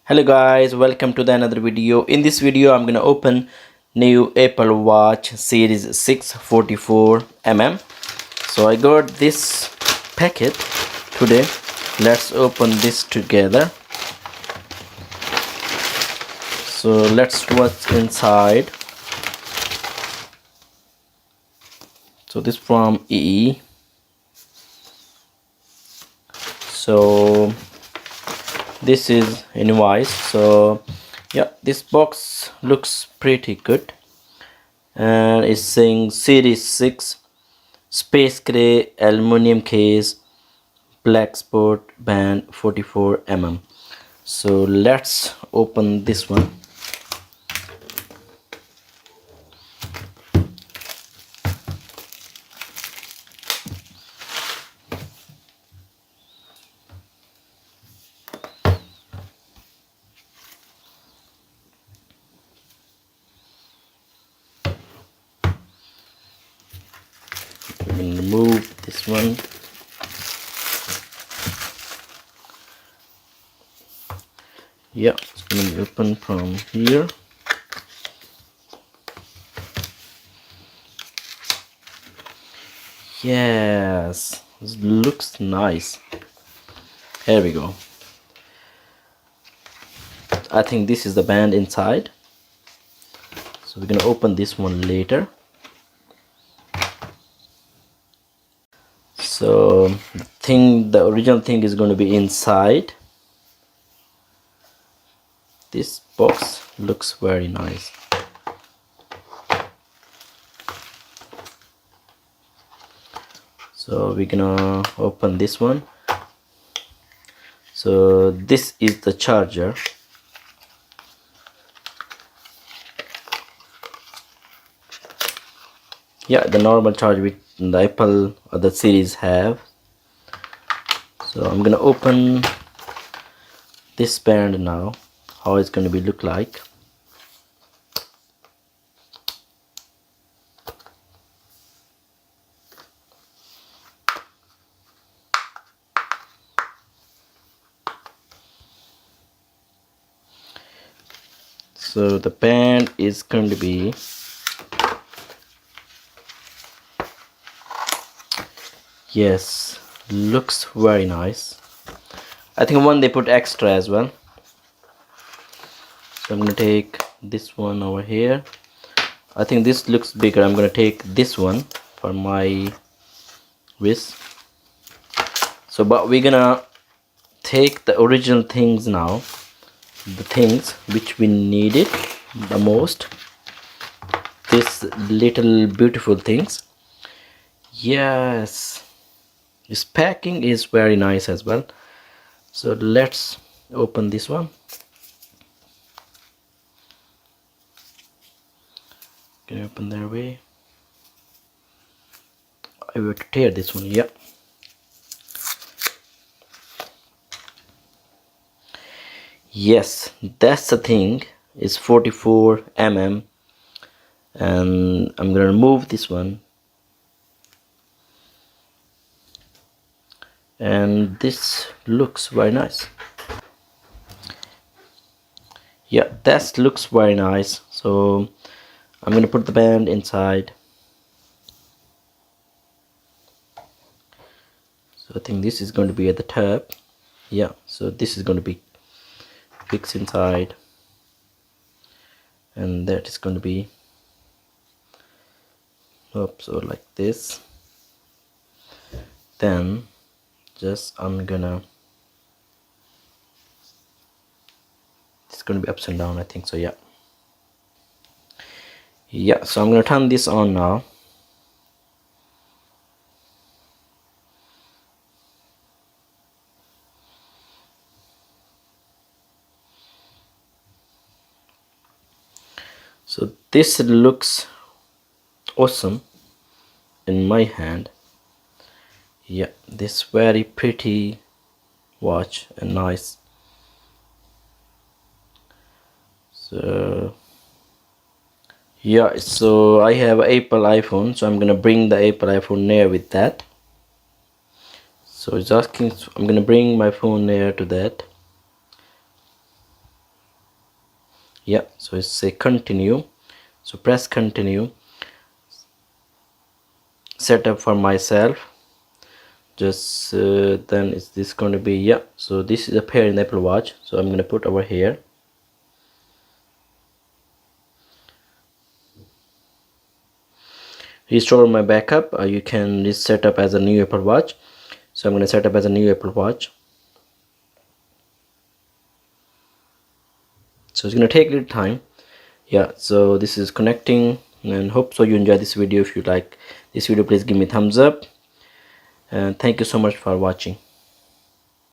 Hello guys, welcome to the another video. In this video I'm gonna open new Apple Watch Series 6 44 mm. So I got this packet today. Let's open this together. So let's see what's inside. So this from EE. So this is invoice. So yeah, this box looks pretty good, and it's saying Series 6 space gray aluminum case, black sport band 44 mm. So let's open this one. I'm gonna remove this one. Yeah, it's gonna be open from here. Yes, this looks nice. Here we go. I think this is the band inside, so we're gonna open this one later. So the original thing is going to be inside. This box looks very nice. So we're gonna open this one. So this is the charger. Yeah, the normal charger which the Apple other series have. So I'm gonna open this band now, how it's gonna be look like. So the band is going to be yes, looks very nice. I think one they put extra as well. So I'm gonna take this one over here. I think this looks bigger. I'm gonna take this one for my wrist. So but we're gonna take the original things now, the things which we needed the most, this little beautiful things. Yes, this packing is very nice as well. So let's open this one. Can you open their way? I will tear this one. Yeah, yes, that's the thing. It's 44 mm, and I'm gonna remove this one. And this looks very nice. Yeah, that looks very nice. So I'm gonna put the band inside. So I think this is going to be at the top. Yeah, so this is going to be fixed inside, and that is going to be up, so like this. Then just I'm gonna, it's gonna be ups and down, I think so. Yeah, so I'm gonna turn this on now. So this looks awesome in my hand. Yeah, this very pretty watch and nice. So yeah, so I have Apple iPhone, so I'm gonna bring the Apple iPhone near with that. So it's asking, I'm gonna bring my phone near to that. Yeah, so it's say continue, so press continue. Set up for myself, just then is this going to be, yeah, so this is a pair in the Apple Watch, so I'm going to put over here. Restore my backup, you can just set up as a new Apple Watch, so I'm going to set up as a new Apple Watch. So it's going to take a little time. Yeah, so this is connecting, and hope so you enjoy this video. If you like this video, please give me thumbs up, and thank you so much for watching.